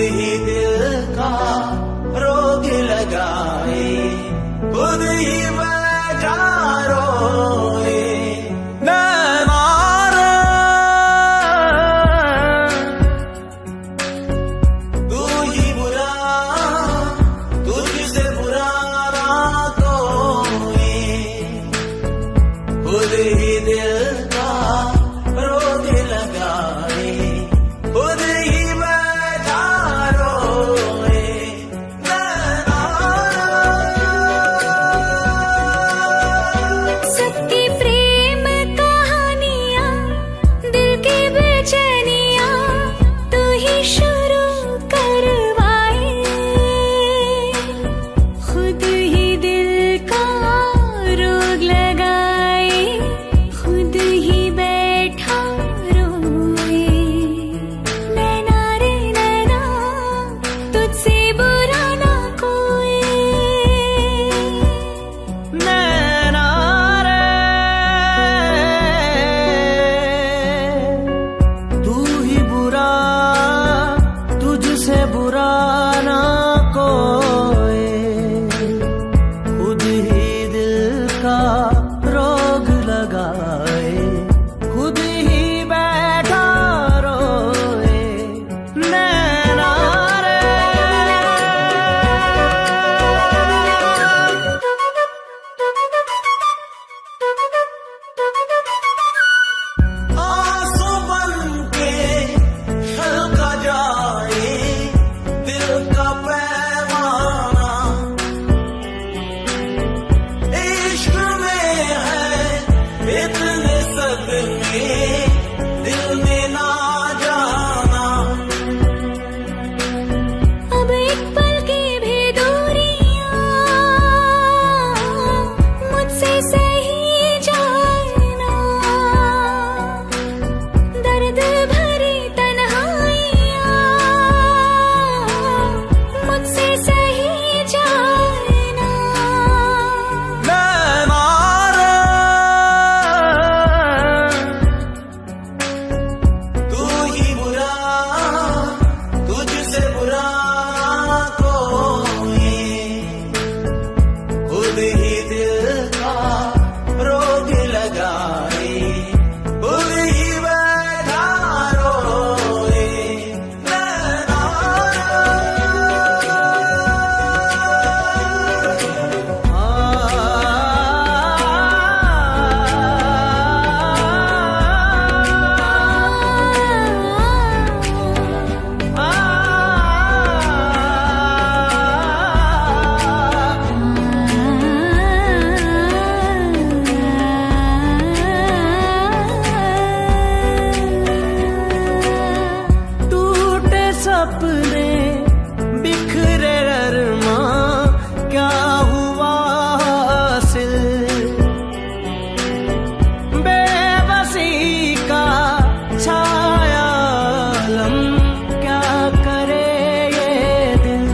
ही दिल का रोग लगाए, खुद ही बैठा रोए। तू ही बुरा, तुझसे बुरा ना कोई, खुद ही दिल का रोग लगाए, खुद ही बैठा रोए। सबकी प्रेम कहानियाँ, दिल की बेचैनियाँ तू ही शुरू करवाए, खुद ही दिल का रोग लगाए, खुद ही बैठा रोए। नैना रे नैना, तुझसे बुरा ना कोई। नैना रे, तू ही बुरा, तुझसे बुरा ना कोई, खुद ही दिल का रोग लगाए, खुद ही बैठा रोए। नैना रे, आंसू बनके छलका जाए दिल का पैमाना, इश्क में है इतने सदमे दिल ने ना जाना। अब एक पल की भी दूरियां मुझसे सही जाना, दर्द भरी तन्हाइयां मुझसे सही जाना। नैना रे, तू ही बुरा, तुझसे बुरा कोई, खुद ही दिल का रोग लगाए, खुद ही बैठा रोए। नैना टूटे सपने बिखरे अरमां, क्या हुआ हासिल, बेबसी का छाया आलम, क्या करे ये दिल।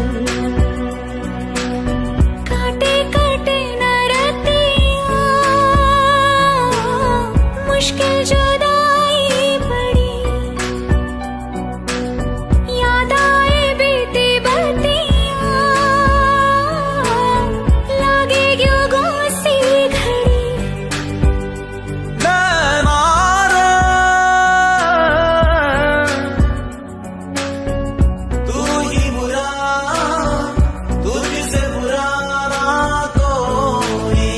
काटे काटे न रतियां, मुश्किल जुदाई पड़ी, याद आए बीती बत्तियां, लागे क्यों गुस्सी घड़ी। नैना रे, तू ही बुरा, तुझसे बुरा ना कोई,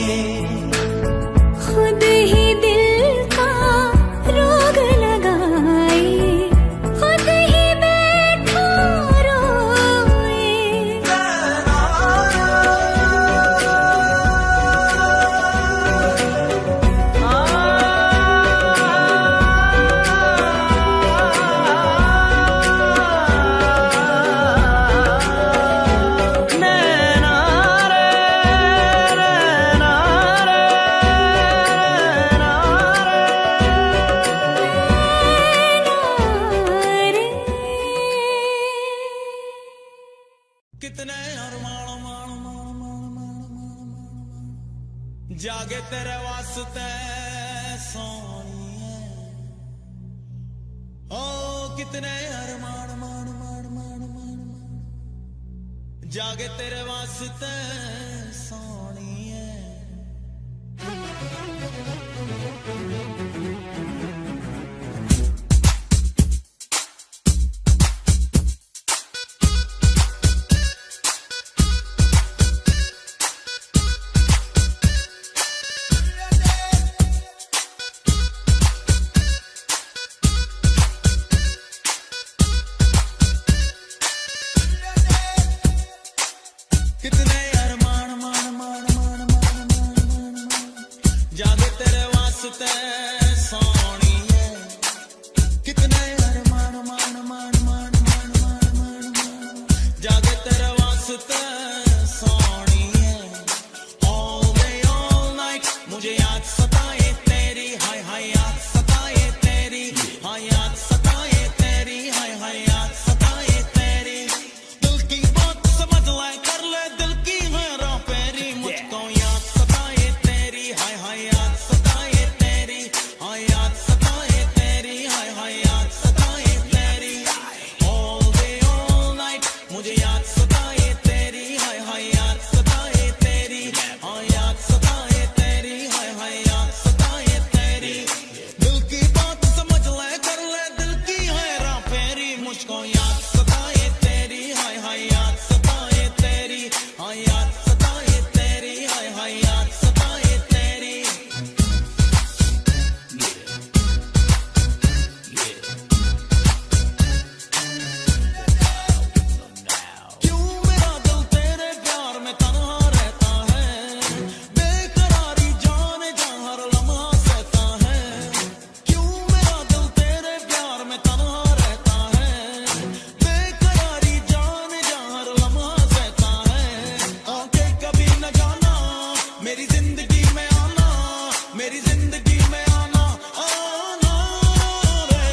खुद ही दिल का रोग लगाए, खुद ही बैठा रोए। नैना रे, नैना रे, नैना रे। कितने अरमान मान मान मान मान मान जागे तेरे वास्ते सोनिए, ओ कितने अरमान मान मान मान मान जागे तेरे वास्ते सोनिए कितने अरमान मान मान मान मान मान जागे तेरे वास्ते सोनिए कितने अरमान मान मान मान मान मान जागे तेरे वास्ते सोनिए all day all night मुझे याद सताए तेरी हाय हाय याद सताए तेरी हाय याद सताए तेरी हाय हाय याद सताए तेरी दिल की बात समझ ले कर ले दिल की हेरा फेरी मुझको याद सताए तेरी हाय हाय याद सताए तेरी हाय याद सताए तेरी हाय हाय याद सताए तेरी all day all night मुझे याद सताए तेरी हाय हाय याद सताए तेरी हाय याद सताए तेरी हाय हाय याद सताए तेरी दिल की बात समझ ले कर ले दिल की हेरा फेरी मुझको याद सताए तेरी हाय हाय याद सताए तेरी हाय याद सताए तेरी हाय हाय याद सताए तेरी क्यों मेरा दिल तेरे प्यार में तन्हा रहता है बेकरारी जाने जा हर लम्हा सहता है क्यों मेरा दिल तेरे प्यार में तन्हा रहता है बेकरारी जाने जा हर लम्हा सहता है आंखें कभी न जाना मेरी जिंदगी में आना मेरी जिंदगी में आना आना रे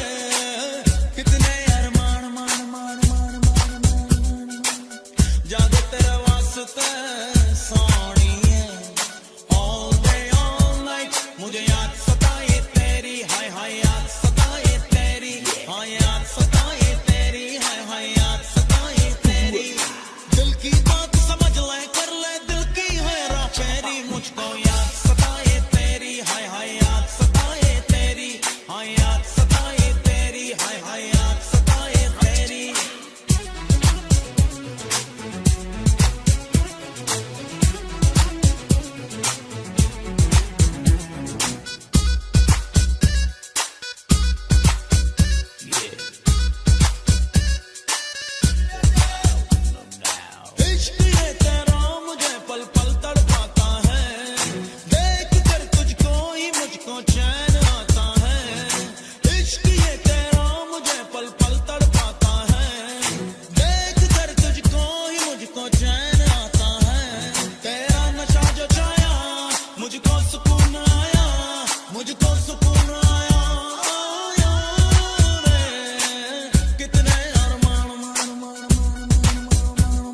कितने अरमान मान मान मान मान मान जागे तेरे वास्ते सोनिए all day all night मुझे याद सताए तेरी हाय हाय याद सताए तेरी हाय याद सताए तेरी हाय हाय याद सताए तेरी दिल की बात समझ ले कर ले दिल की हेरा फेरी मुझको याद सताए तेरी हाय हाय याद सताए तेरी हाय याद सताए तेरी हाय हाय याद सताए तेरी इश्क ये तेरा मुझे पल पल तड़पाता है देख कर तुझको ही मुझको चैन आता है इश्क ये तेरा मुझे पल पल तड़पाता है देख कर तुझको ही मुझको चैन आता है तेरा नशा जो छाया मुझको सुकून आया मुझको सुकून आया आया रे कितने अरमान मान मान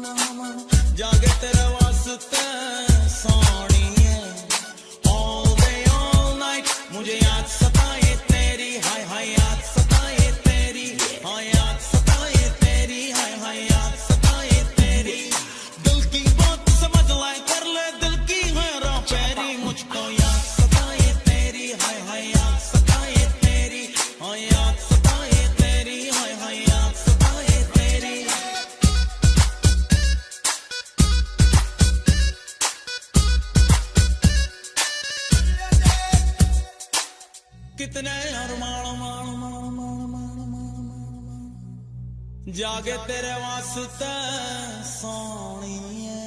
मान मान जागे तेरे वास्ते सोनिए all day all night मुझे याद सताए तेरी हाय हाय याद सताए तेरी हाय याद सताए तेरी हाय हाय याद सताए तेरी दिल की बात समझ ले कर ले दिल की हेरा फेरी मुझको याद सताए तेरी हाय हाय याद सताए तेरी हाय याद सताए तेरी हाय हाय याद सताए तेरी कितने अरमान मान मान मान मान मान जागे तेरे वास्ते सोनिए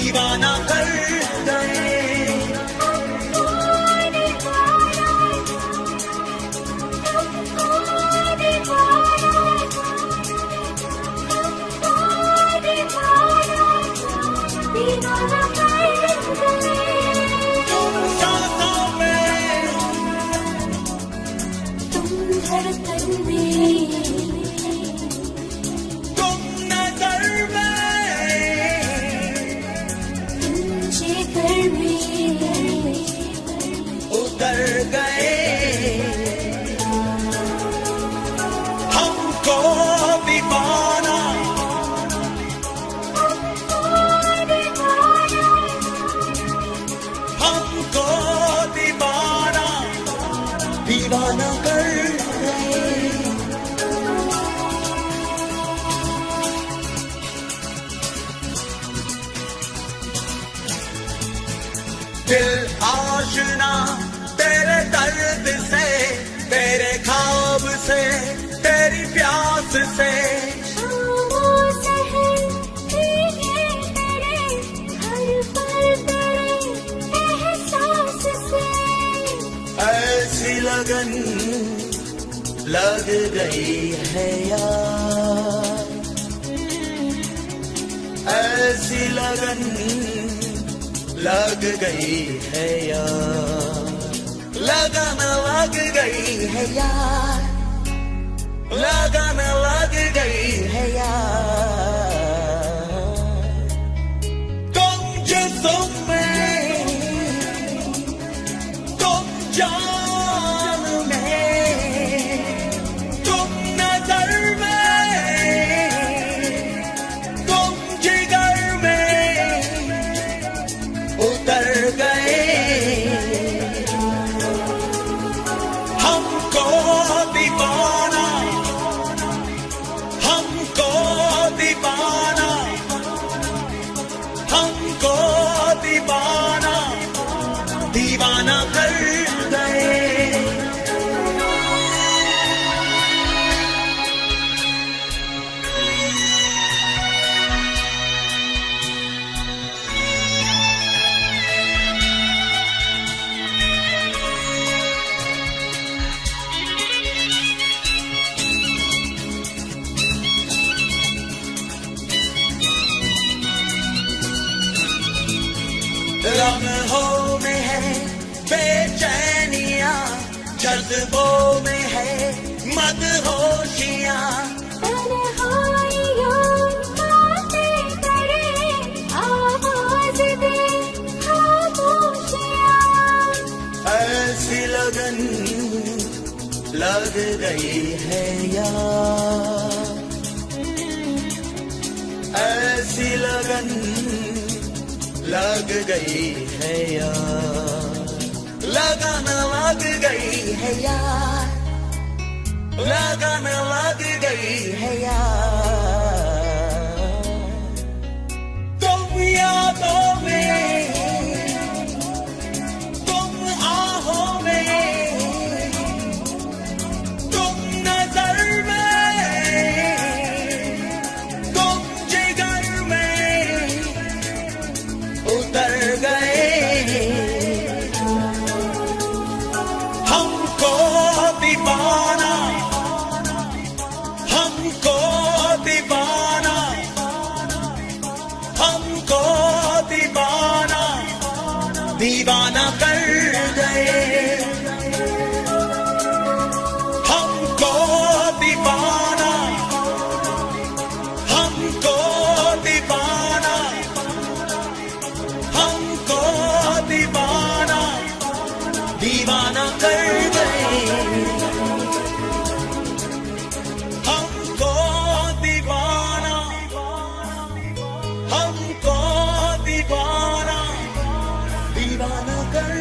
दीवाना कर गए। सांसों में तुम धड़कन में, तुम नजर में, तुम जिगर में उतर गए। हमको दीवाना, हमको दीवाना, दीवाना कर गए। दिल आशना तेरे दर्द से, तेरे ख्वाब से, तेरी प्यास से। शामों सहर भीगे तेरे, हर पल तेरे एहसास से। ऐसी लगन लग गई है यार, ऐसी लगन लग गई है यार, लगन लग गई है यार, लगन लग गई है यार। तुम जिस्म में, तुम जान में, तुम नजर में, तुम जिगर में उतर गए। हमको दीवाना, हमको दीवाना, हमको दीवाना, दीवाना कर गए। लम्हों में है बेचैनियां, जज्बों में है मदहोशियां। तन्हाइयों बातें करे, आवाज दे खामोशियां। ऐसी लगन लग गई है यार, ऐसी लगन लग गई है यार, लगन लग गई है यार, लगन लग गई है यार। तुम यादों में, तुम आहों में, तुम नजर में, तुम जिगर में उतर गए। हमको दीवाना, हमको दीवाना, हमको दीवाना, दीवाना कर गए। हमको दीवाना, हमको दीवाना, हमको दीवाना, दीवाना कर गए। हमको दीवाना, हमको दीवाना, दीवाना कर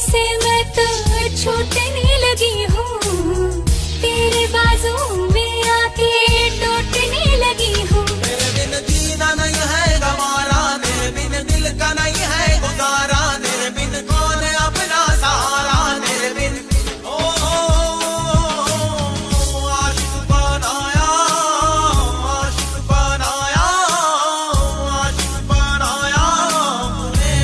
से मैं तो छूटने लगी हूँ, तेरे बाजू में आके टूटने लगी हूँ। तेरे बिन जीना नहीं है गवारा, तेरे बिन दिल का नहीं है गुजारा, तेरे बिन कौन अपना सहारा, तेरे बिन आशिक बनाया, आशिक बनाया, आशिक बनाया मुझे।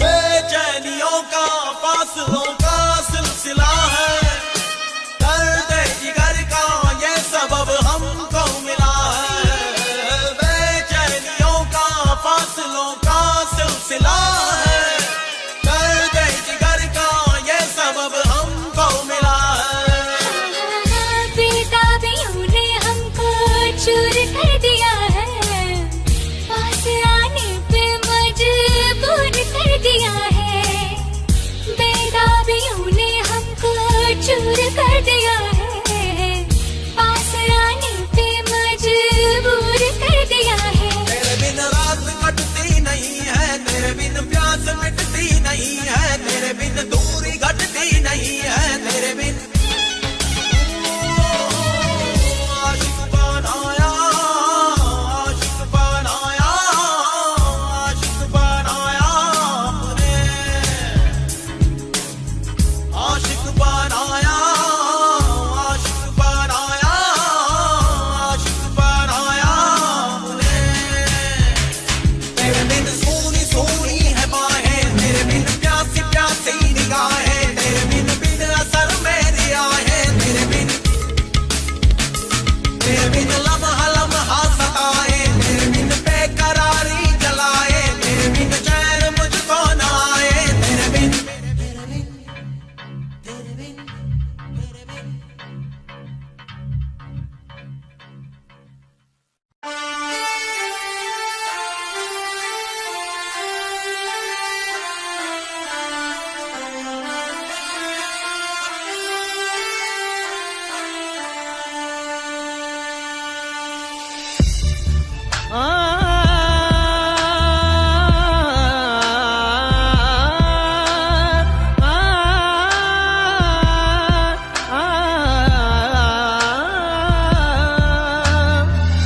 बेचैनियों का फासलों का सिलसिला है, दर्द जिगर का ये सबब हमको मिला है। बेचैनियों का फासलों का सिलसिला है, दर्द जिगर का ये सबब हमको मिला है। बेताबियों ने हमको चूर कर दिया है, पास आने पे मजबूर कर दिया है। बेताबियों ने हमको चूर कर दिया है, पास आने पे मजबूर कर दिया है। तेरे बिन रात कटती नहीं है, तेरे बिन प्यास मिटती नहीं है, तेरे बिन दूरी घटती नहीं है, तेरे बिन आशिक बनाया, आशिक बनाया, आशिक बनाया मुझे। आशिक बनाया, आशिक बनाया, आशिक बनाया मुझे। तेरे बिन सोनी सोनी है बाहें, तेरे बिन प्यासी प्यासी निगाहें, तेरे बिन असर मेरी आहें, तेरे बिन लम्हा लम्हा सताए, तेरे बिन बेकरारी जलाए, तेरे बिन चैन मुझको न आए, तेरे बिन तेरे बिन तेरे बिन तेरे बिन।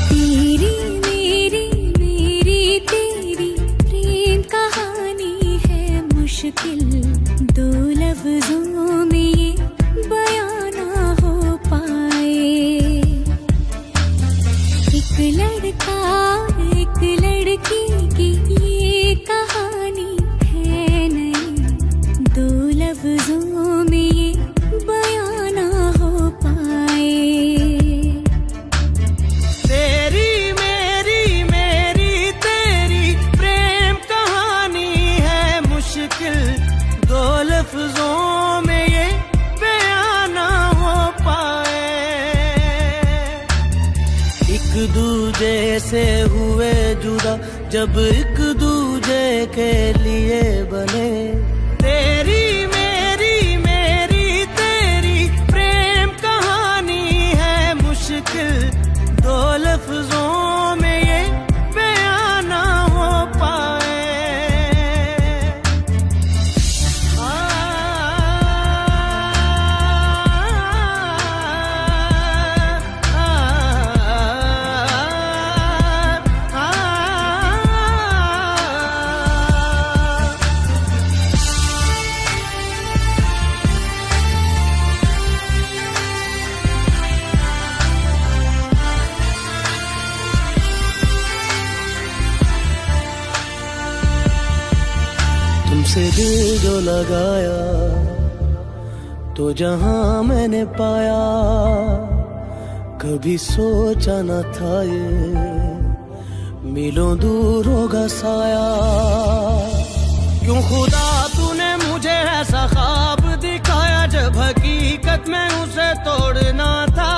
तेरी मेरी मेरी तेरी प्रेम कहानी है मुश्किल, दो लफ्जों में ये बयां ना हो पाए। एक लड़का एक लड़की की ये कहानी है नहीं, दो लफ्जों में ये बयां ना हो पाए। तेरी मेरी मेरी तेरी प्रेम कहानी है मुश्किल, दो लफ्जों में ये बयां ना हो पाए। एक दूजे से हुए जुदा जब एक दूजे के लिए बने। तेरी मेरी मेरी तेरी प्रेम कहानी है मुश्किल, दो लफ्जों में ये बयां ना हो पाए। तुमसे दिल जो लगाया तो जहां मैंने पाया, कभी सोचा न था ये मिलों दूर होगा साया। खुदा तूने मुझे ऐसा ख्वाब दिखाया जब हकीकत में उसे तोड़ना था।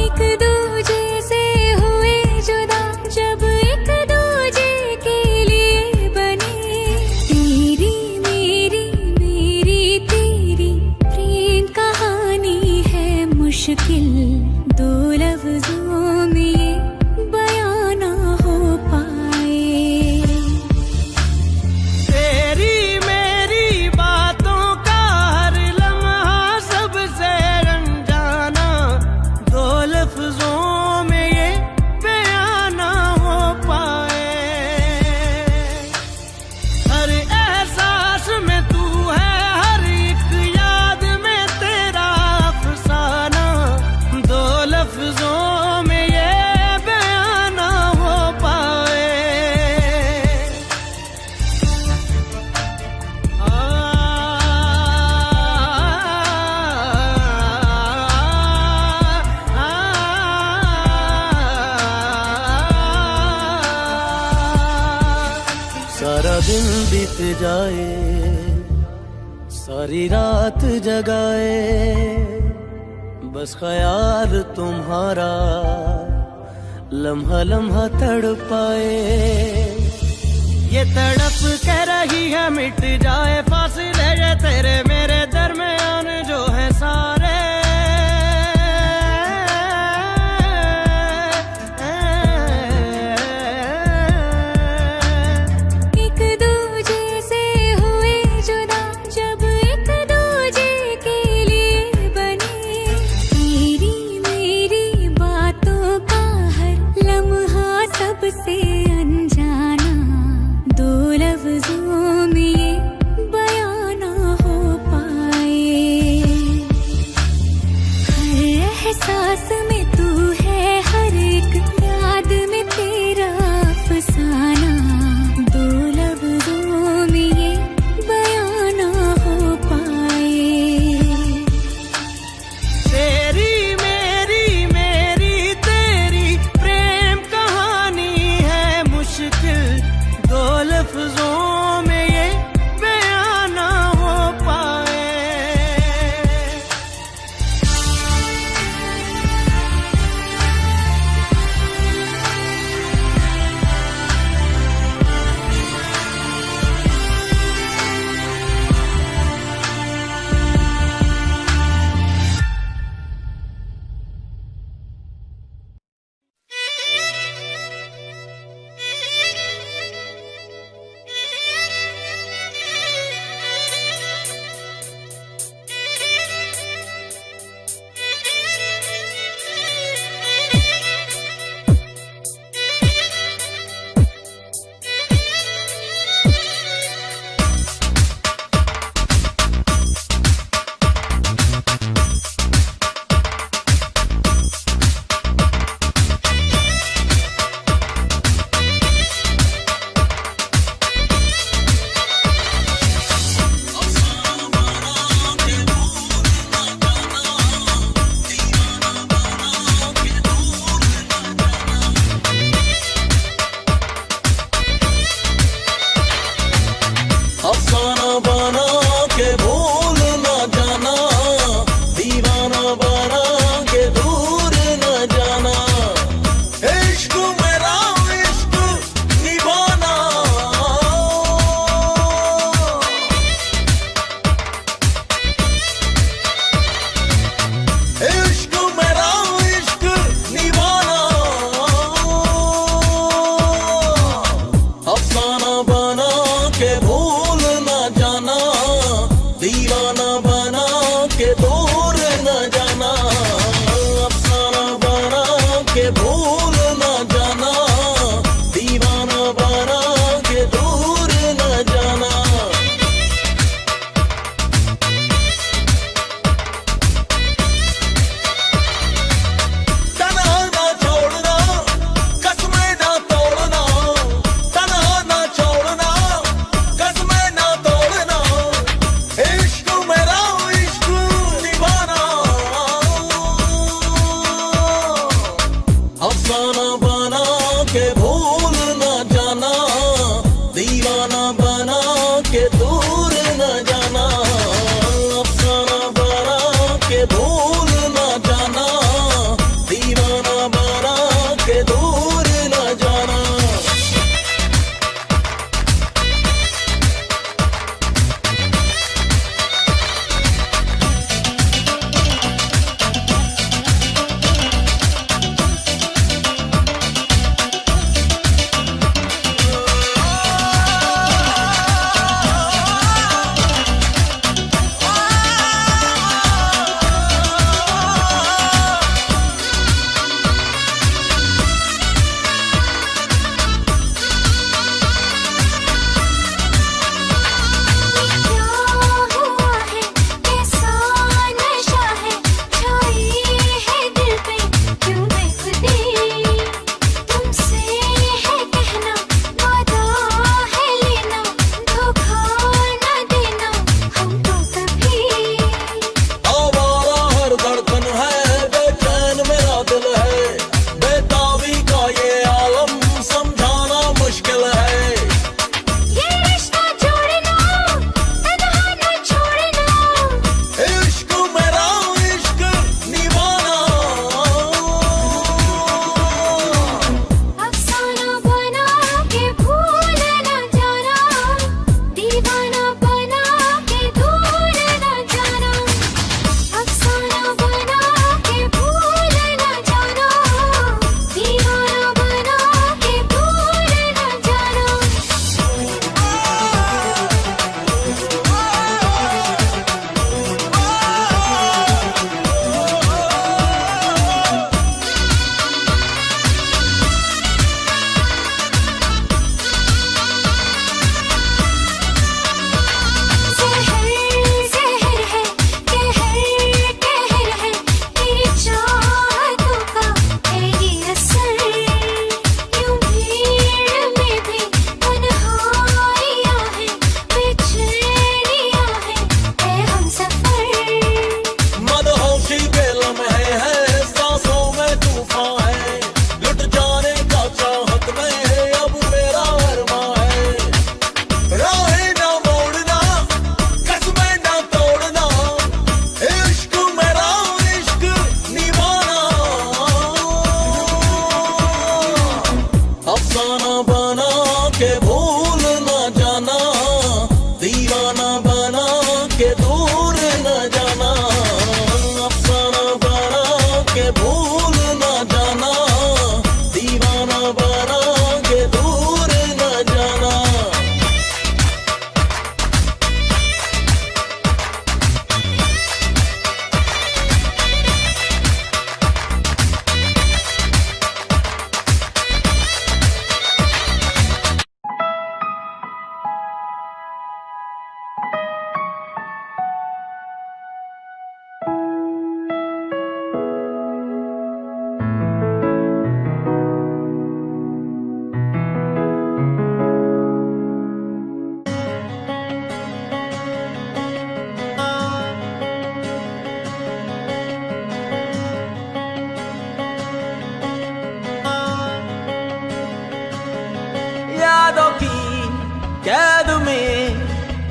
एक दूजे से हुए जुदा जब एक दूजे के लिए बने, तेरी मेरी मेरी तेरी प्रेम कहानी है मुश्किल, दो लफ्जों में ये बयां ना हो पाए। तेरी मेरी बातों का हर लम्हा सबसे अनजाना, दो लफ्जों में ये बयां ना हो पाए। हर एहसास में तू है, हर एक याद में तेरा अफसाना, दो लफ्जों में ये बयां ना हो पाए। सारा दिन बीत जाए, सारी रात जगाए, बस ख्याल तुम्हारा लम्हा लम्हा तड़पाए। ये तड़प कह रही है मिट जाए फासले ये तेरे मेरे दरमियान जो है सारे। एक दूजे से हुए जुदा जब एक दूजे के लिए बने, तेरी मेरी बातों का हर लम्हा सबसे अनजाना, दो लफ्जों में ये बयां ना हो पाए। हर एहसास में तू है, हर एक याद में तेरा अफसाना, दो लफ्जों में ये बयां ना हो पाए। तेरी मेरी मेरी तेरी प्रेम कहानी है मुश्किल, दो लफ्जों में ये बयां ना हो पाए।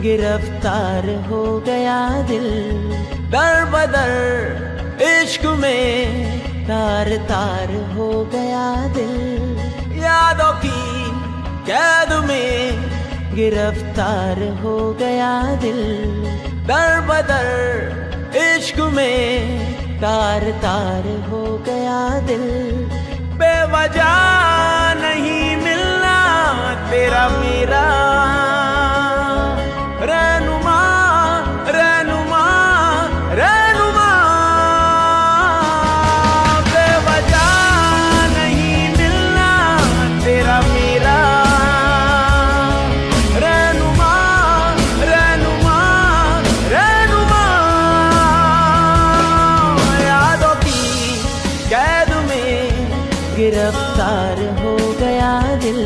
गिरफ्तार हो गया दिल, दर बदर इश्क में तार तार हो गया दिल, यादों की कैद में गिरफ्तार हो गया दिल, दर बदर इश्क में तार तार हो गया दिल। बेवजह नहीं मिलना तेरा मेरा रहनुमा रहनुमा रहनुमा, बेवजह नहीं मिलना तेरा मेरा रहनुमा रहनुमा रहनुमा, यादों की कैद में गिरफ्तार हो गया दिल,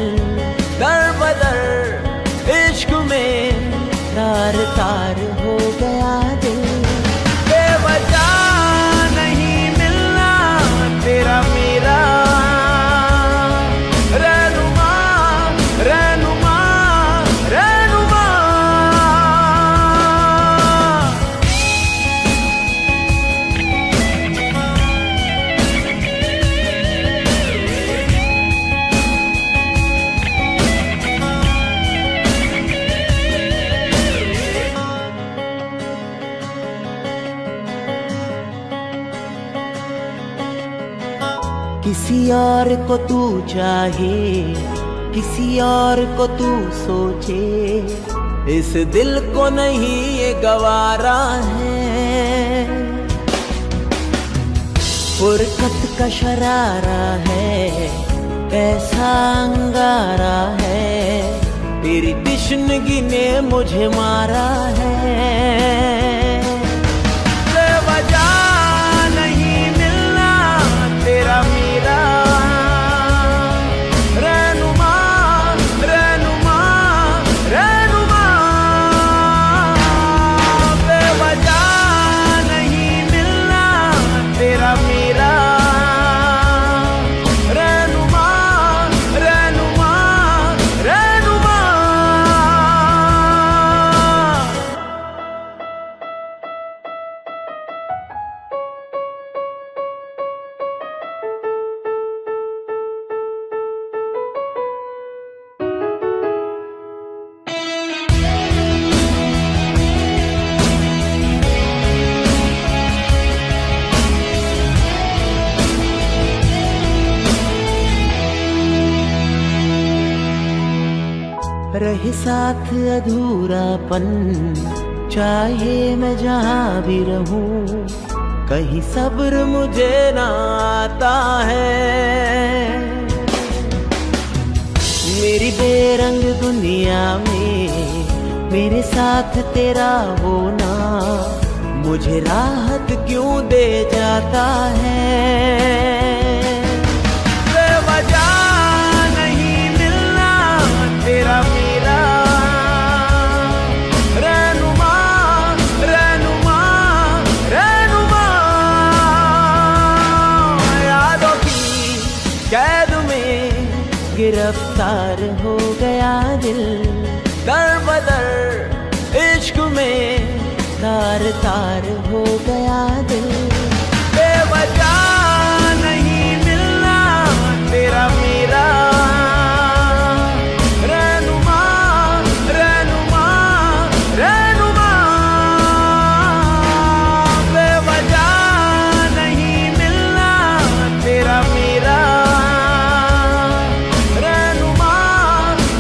दर बदर इश्क में तार तार हो गया दिल। बेवजह नहीं मिलना तेरा मेरा रहनुमा रहनुमा रहनुमा। किसी और को तू चाहे, किसी और को तू सोचे, इस दिल को नहीं ये गवारा है। फुरकत का शरारा है, ऐसा अंगारा है, तेरी तिश्नगी ने मुझे मारा है। बेवजह नहीं मिलना तेरा मेरा रहनुमा रहनुमा रहनुमा, बेवजह नहीं मिलना तेरा मेरा रहनुमा रहनुमा रहनुमा। रहे साथ अधूरापन, चाहे मैं जहाँ भी रहूं, कहीं सब्र मुझे ना आता है। मेरी बेरंग दुनिया में मेरे साथ तेरा होना मुझे राहत क्यों दे जाता है। बेवजह नहीं मिलना तेरा मेरा रहनुमा रहनुमा रहनुमा, यादों की कैद में गिरफ्तार हो गया दिल, दर बदर इश्क में तार तार हो गया दिल। बेवजह नहीं मिलना तेरा मेरा रहनुमा रहनुमा रहनुमा, बेवजह नहीं मिलना तेरा मेरा रहनुमा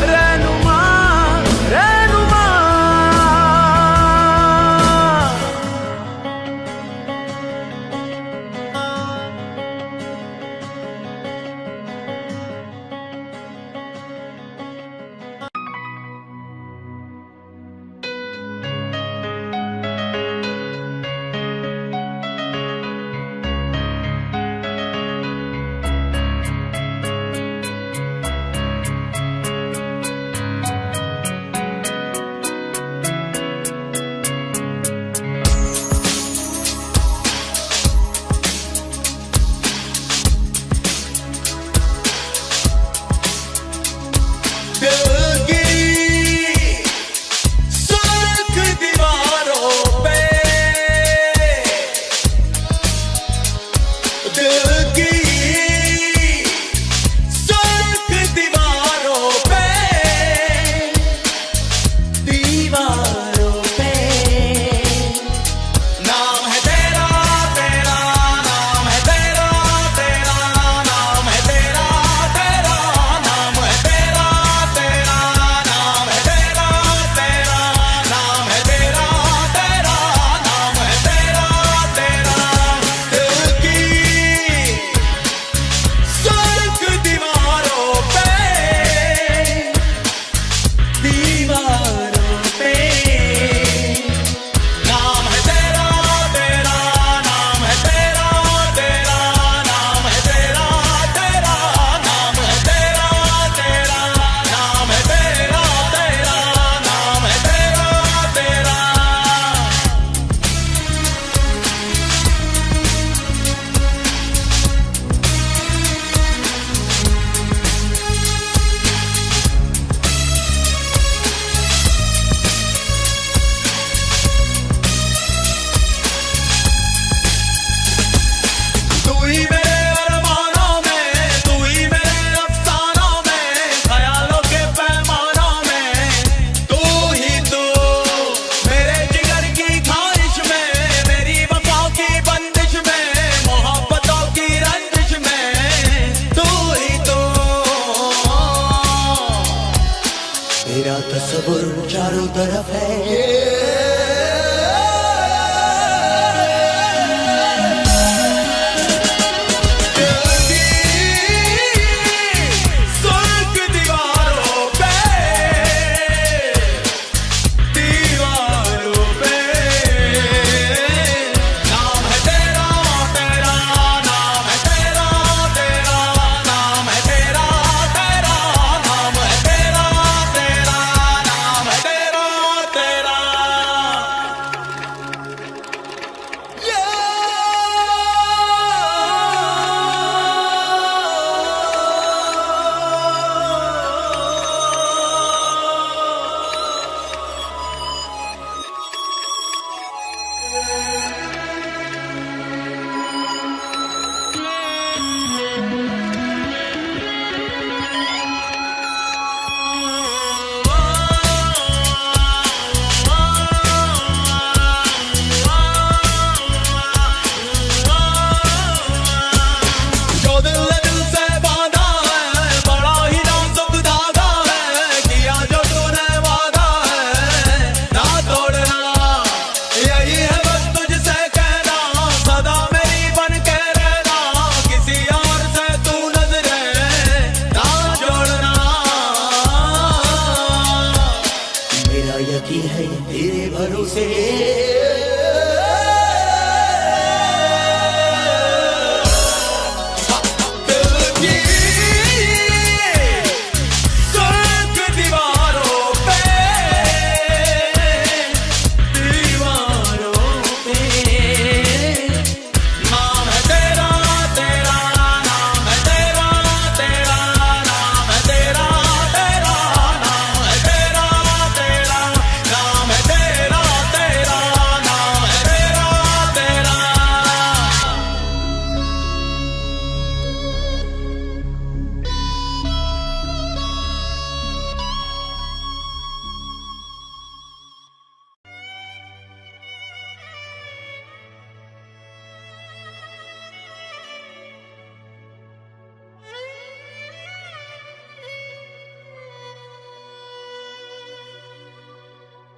रहनुमा रहनुमा। तसव्वुर चारों तरफ है। यकीन है तेरे भरोसे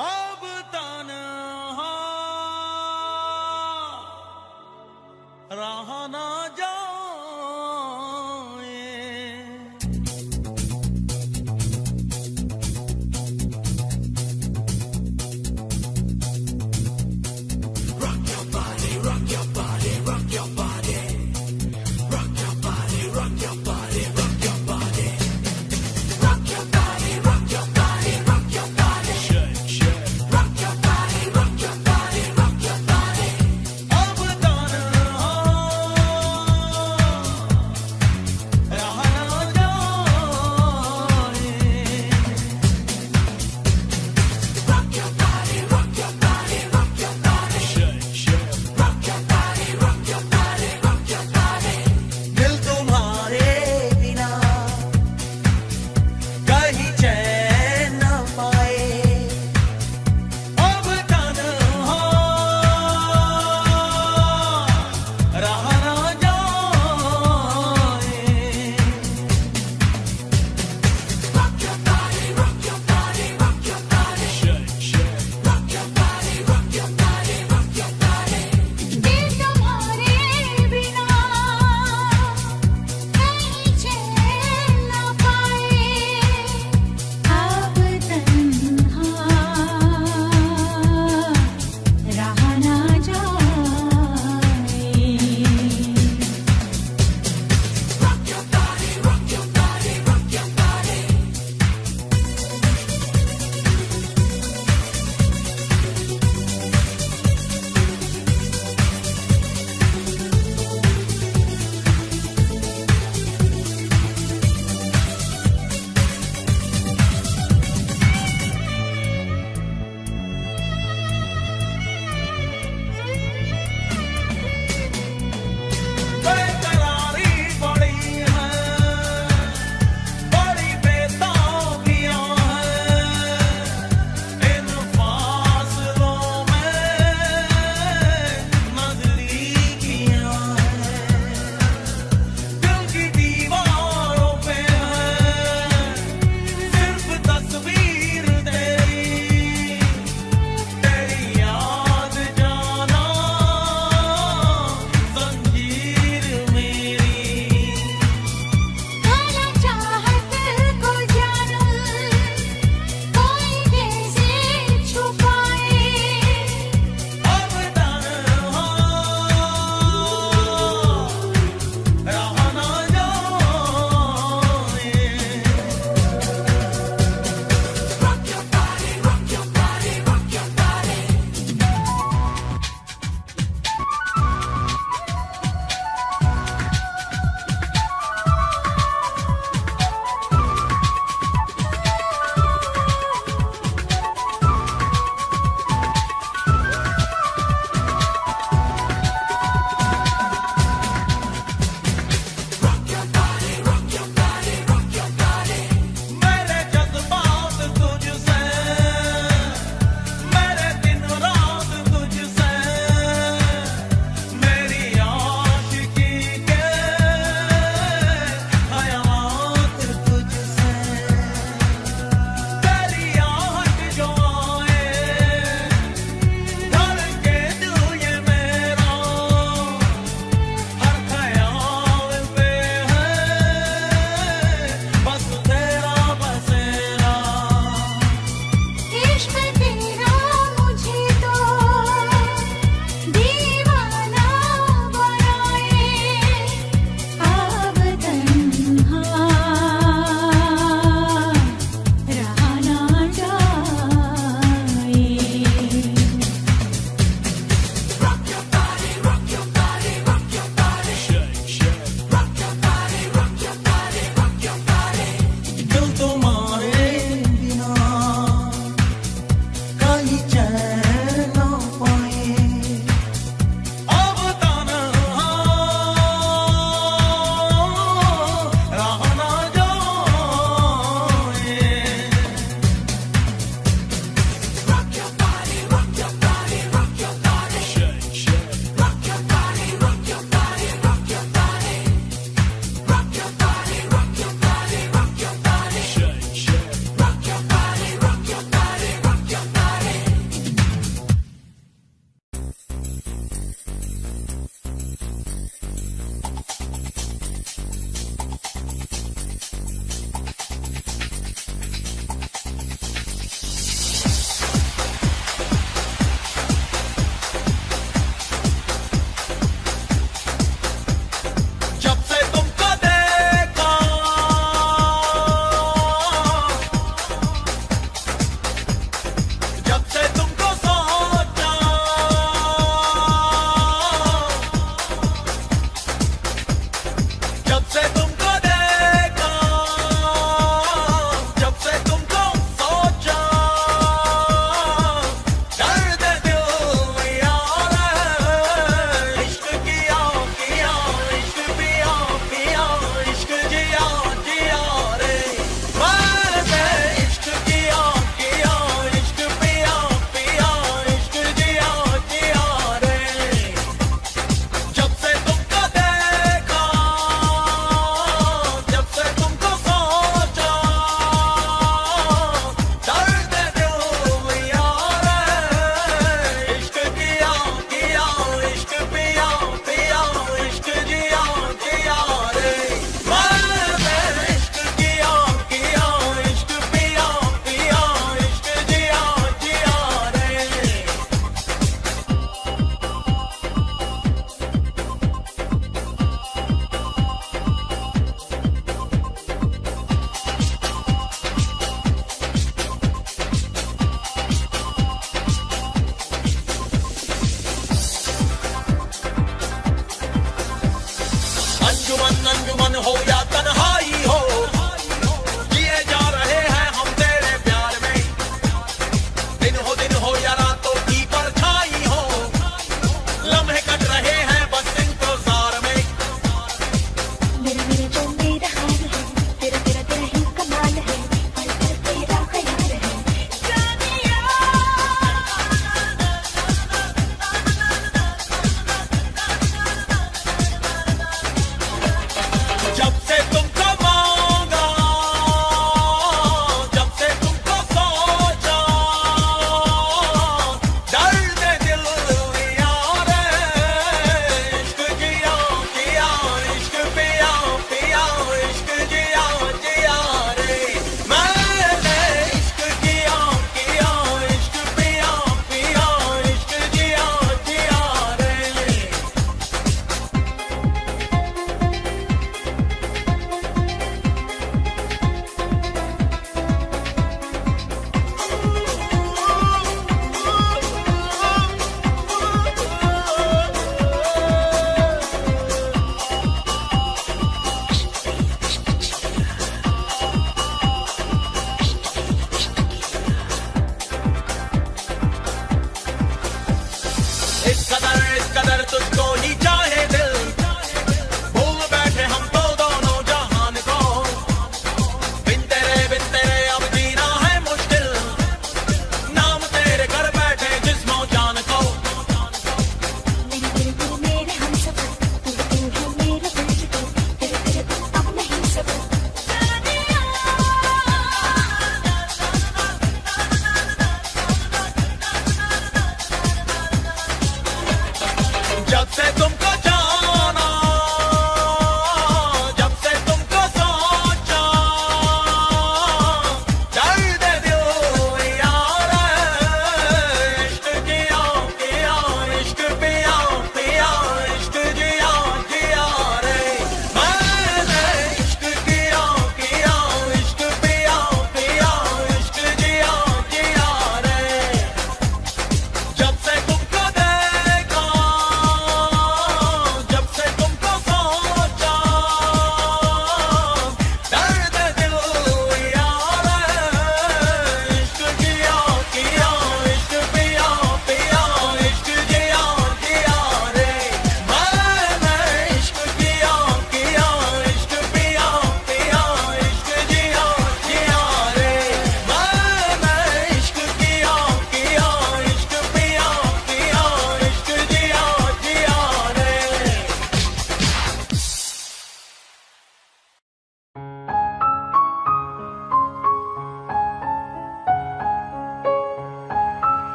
अब तन्हा रहा ना जाए, rock your body, rock your body, rock your body, rock your body, rock your body, rock your body, rock your body, rock your body, rock your body. Rock your body, rock your body, rock your body. अब तन्हा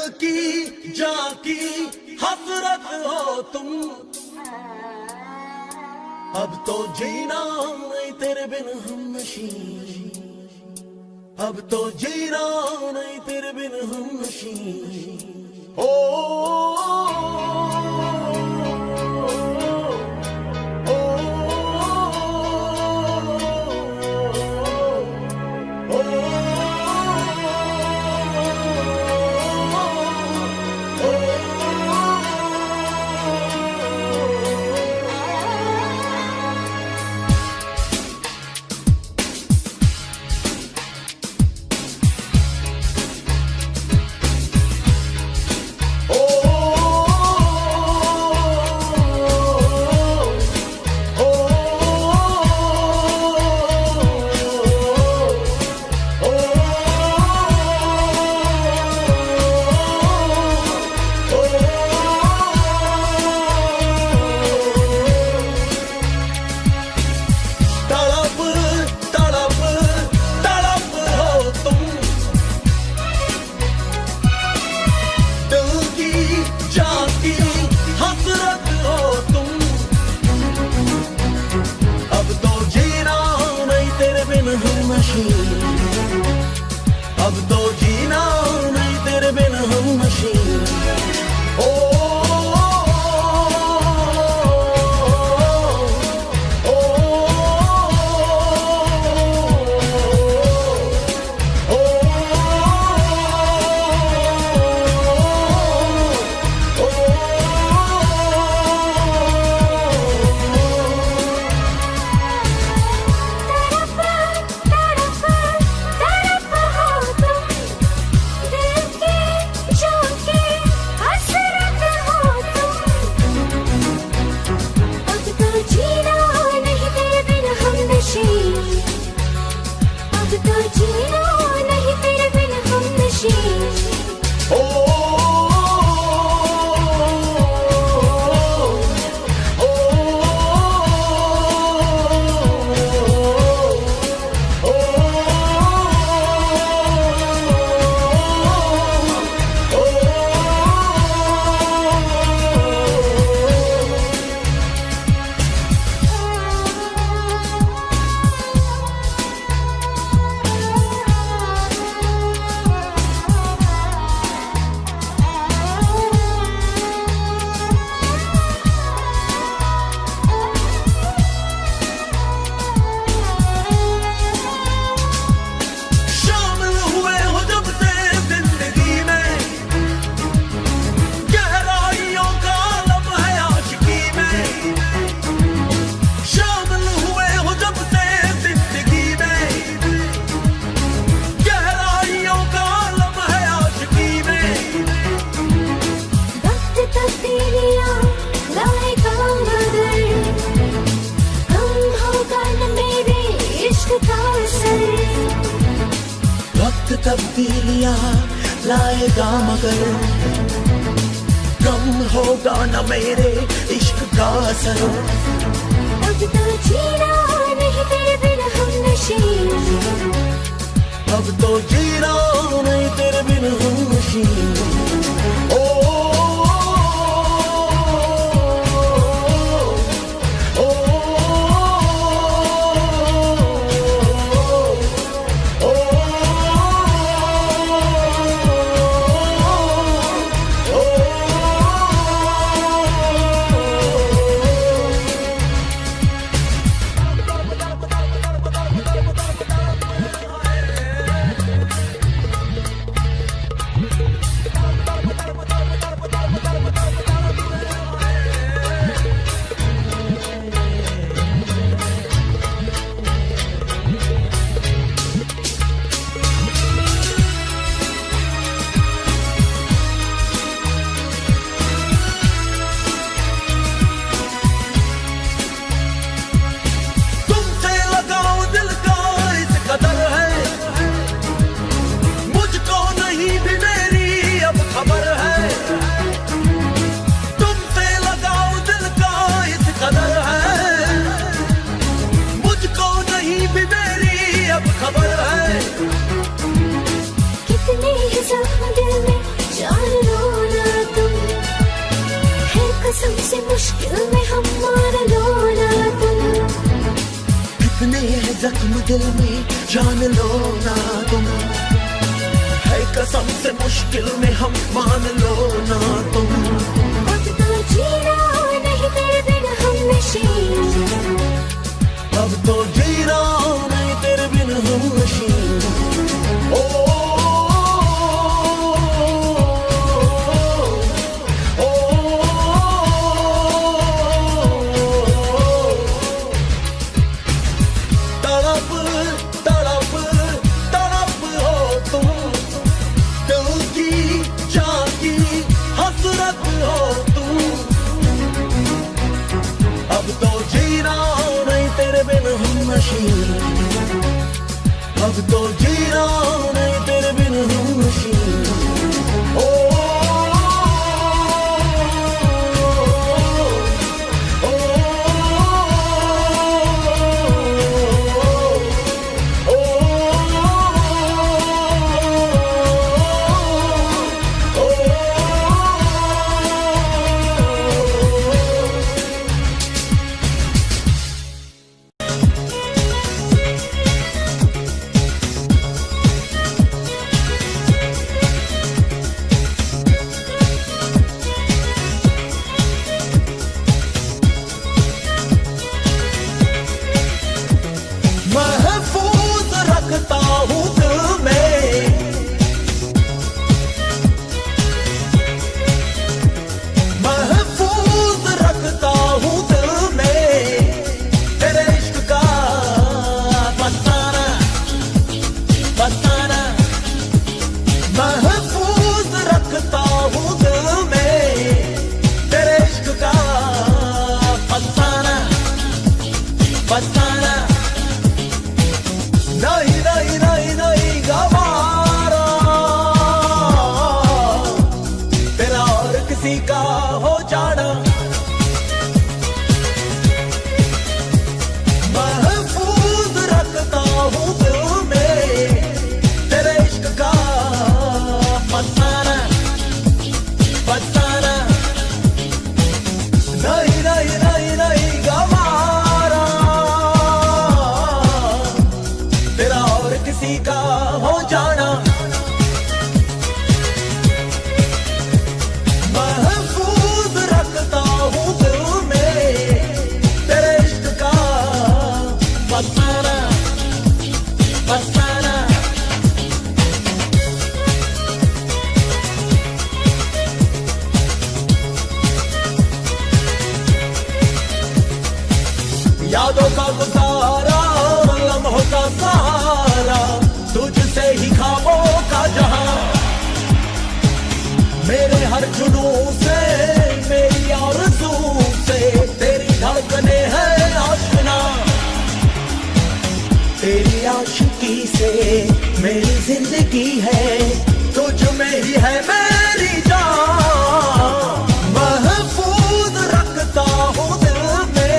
की जाकी हसरत हो तुम, अब तो जीना नहीं तेरे बिन हमनशी, अब तो जीना नहीं तेरे बिन हमनशी। ओ अब तो जीना नहीं तेरे बिन हमनशी। ओ वक्त तब्दीलियां लाएगा मगर कम होगा न मेरे इश्क का असर। अब तो जीना नहीं तेरे बिन हमनशी, अब तो जीना नहीं तेरे बिन हमनशी। ओ जख्म दिल में जान लो ना तुम, है कसम से मुश्किल में हम मान लो ना तुम। अब तो जीना नहीं तेरे बिन हम नशीन, अब तो जीना नहीं तेरे बिन हम नशीन। ओ तड़प तड़प तड़प हो तुम, दिल की जागी हसरत हो तुम। अब तो जीना नहीं तेरे बिन हम नशीन, अब तो जीना नहीं तेरे बिन हम नशीन। ओ महफूज रखता हूँ दिल में, महफूज रखता हूँ दिल में तेरे इश्क का फसाना फसाना। महफूज रखता हूँ दिल में तेरे इश्क का फसाना फसाना। नहीं नहीं नहीं नहीं गवारा तेरा और किसी का हो जाना। महफूज रखता हूँ दिल में तेरे इश्क का फसाना फसाना। नहीं नहीं नहीं नहीं गवारा तेरा और किसी का हो जाना। महफूज रखता हूँ दिल में तेरे इश्क का फसाना फसाना। यादों का गुजारा लम्हों का सहारा, तुझसे ही ख्वाबों का जहां। मेरे हर जुनूं से मेरी आरज़ू से तेरी धड़कने हैं आशना। तेरी आशिकी से मेरी जिंदगी है, तुझ में ही है मेरी जान। महफूज रखता हूँ दिल में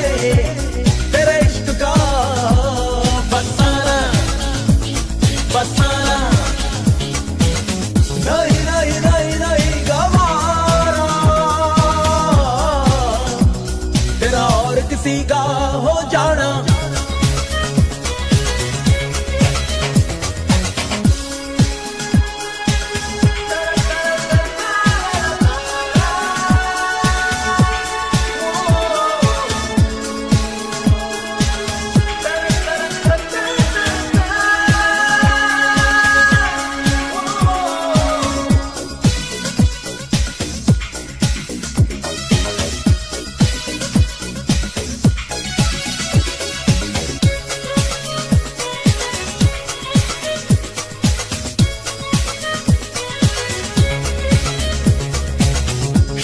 तेरे इश्क का फसाना फसाना। नहीं नहीं नहीं नहीं गवारा तेरा और किसी का हो जाना।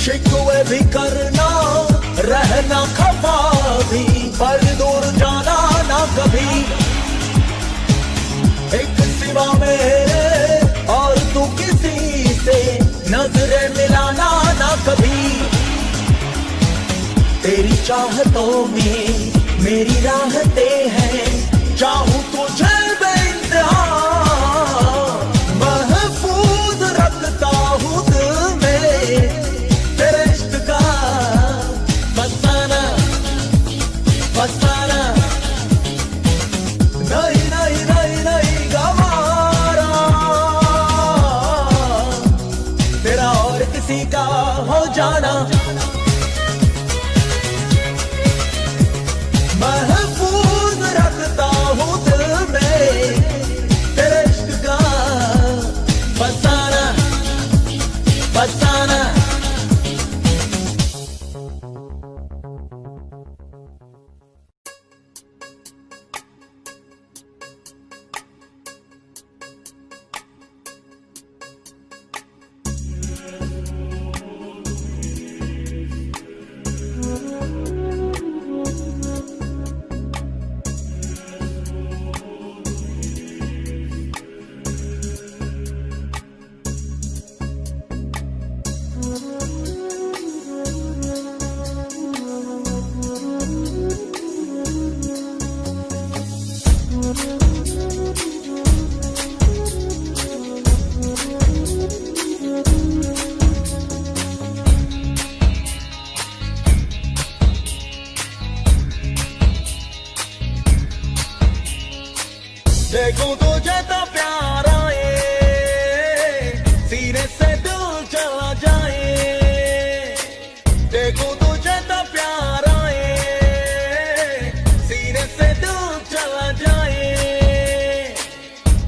शिकवे भी करना रहना खफा भी, पर दूर जाना ना कभी। एक सिवा मेरे और तू किसी से नजरें मिलाना ना कभी। तेरी चाहतों में मेरी राहतें हैं, चाहूं तुझे बेइंतहा। महफूज रखता हूँ दिल में तेरे इश्क का फसाना फसाना। जाना महफूज रखता हूँ दिल में तेरे इश्क का फसाना फसाना। देखूं तुझे तो प्यार आए सीने से दिल चला जाए देखूं तुझे तो प्यार आए सीने से दिल चला जाए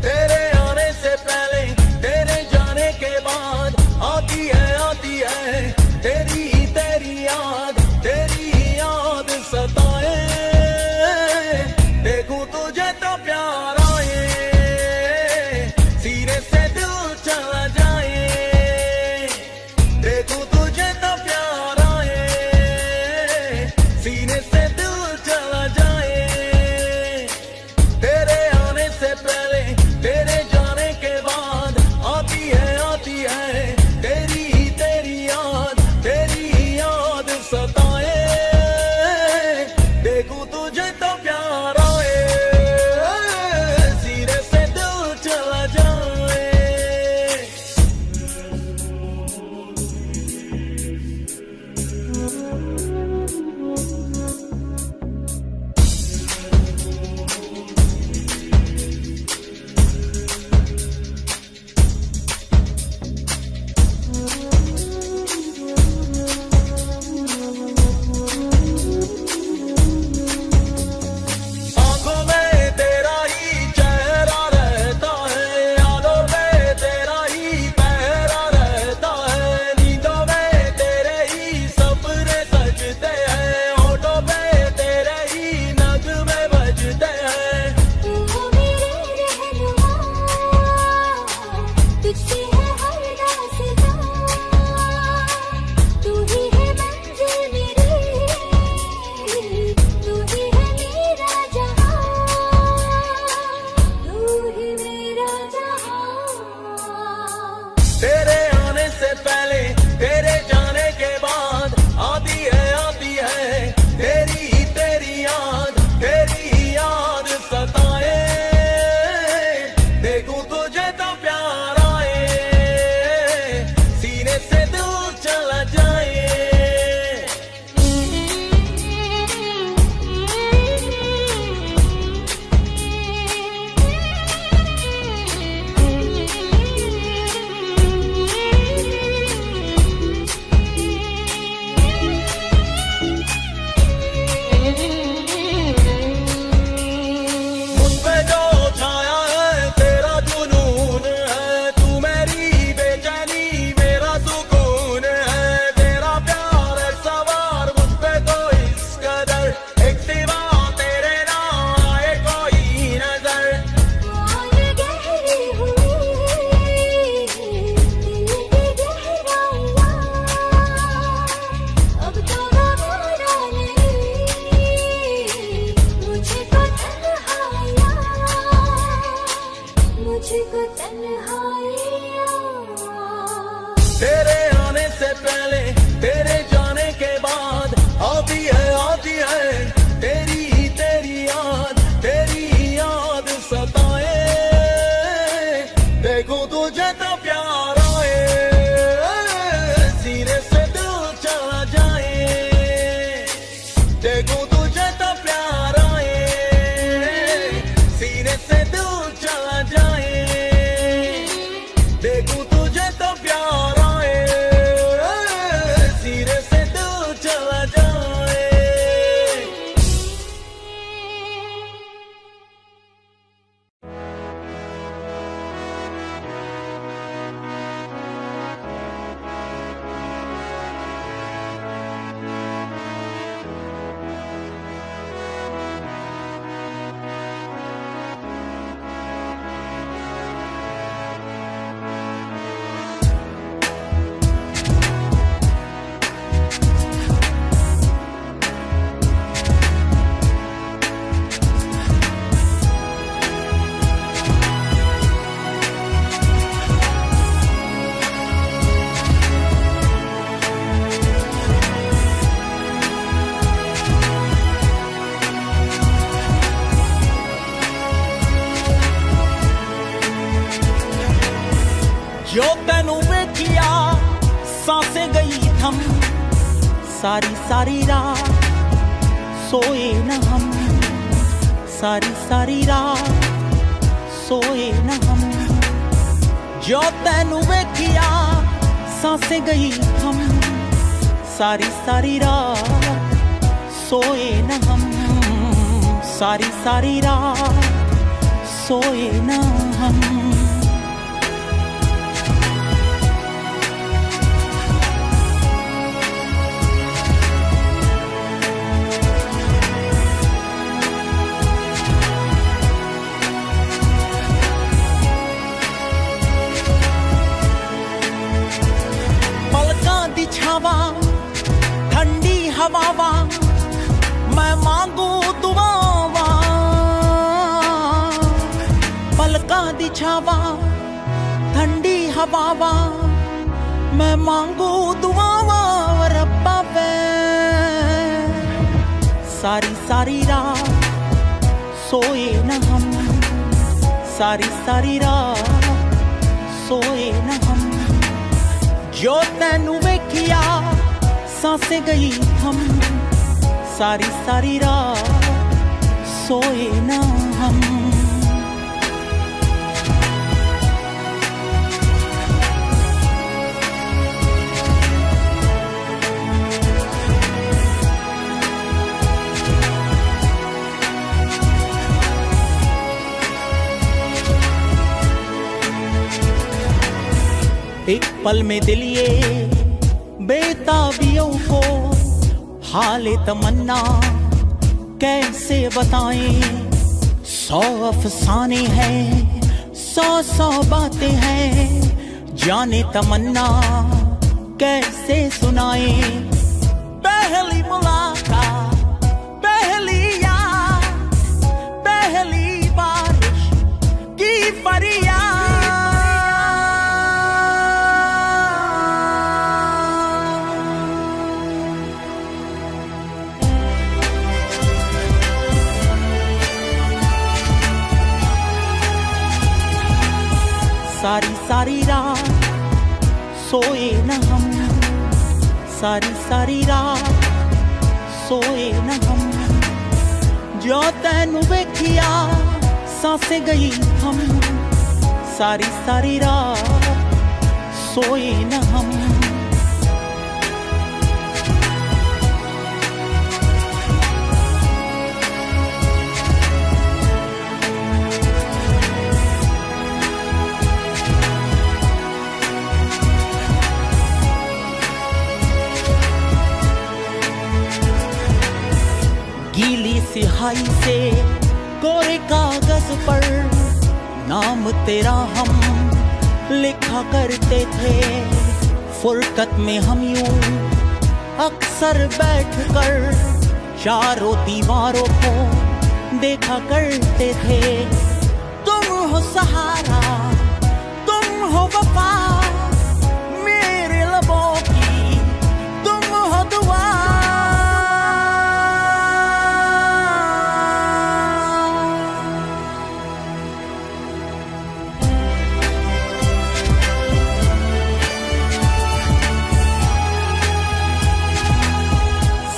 तेरे आने से पहले तेरे जाने के बाद आती है तेरी याद सताए देखूं तुझे तो प्यार तेरे आने से पहले तेरे जाने के बाद आती है तेरी याद सताए देखो तुझे तो प्यार आए सीने से दिल चला जाए देखो तुझे तो प्यार आए सीने से दिल चला जाए जो तेनू वेखिया सांसें गई थम सारी सारी रात सोए न हम सारी सारी रात सोए न हम जो तेनू वेखिया सांसें गई थम सारी सारी रात सोए न हम सारी सारी रात सोए न हम पलकां दी छावां ठंडी हवावां मैं मांगू दुआवां पलकां दी छावां ठंडी हवावां मैं मांगू दुआवां रब्बा वे सारी सारी रात सोए न हम सारी सारी रात सोए न हम जो तेनू वेखिया सांसें गई थम सारी सारी रात सोए न हम एक पल में दिल ये बेताबियों को हाले तमन्ना कैसे बताएं 100 अफसाने हैं 100 बातें हैं जाने तमन्ना कैसे सुनाएं पहली मुलाकात पहली याद पहली बारिश की फरियाद सारी सारी रात सोए न हम सारी सारी रात सोए न हम जो तेनू वेखिया सांसें गई हम सारी सारी रात सोए न हम गीली सिहाई से कोरे कागज पर नाम तेरा हम लिखा करते थे फुरकत में हम यूं अक्सर बैठकर चारों दीवारों को देखा करते थे तुम हो सहारा तुम हो वफा मेरे लबों की तुम हो दुआ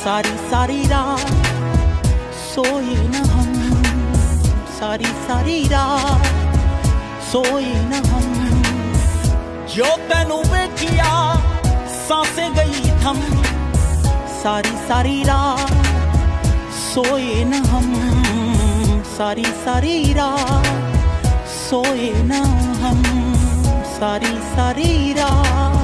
सारी सारी रात सोए न हम सारी सारी रात सोए न हम जो तेनू वेखिया सांसें गई थम सारी सारी रात सोए न हम सारी सारी रात सोए न हम सारी सारी रात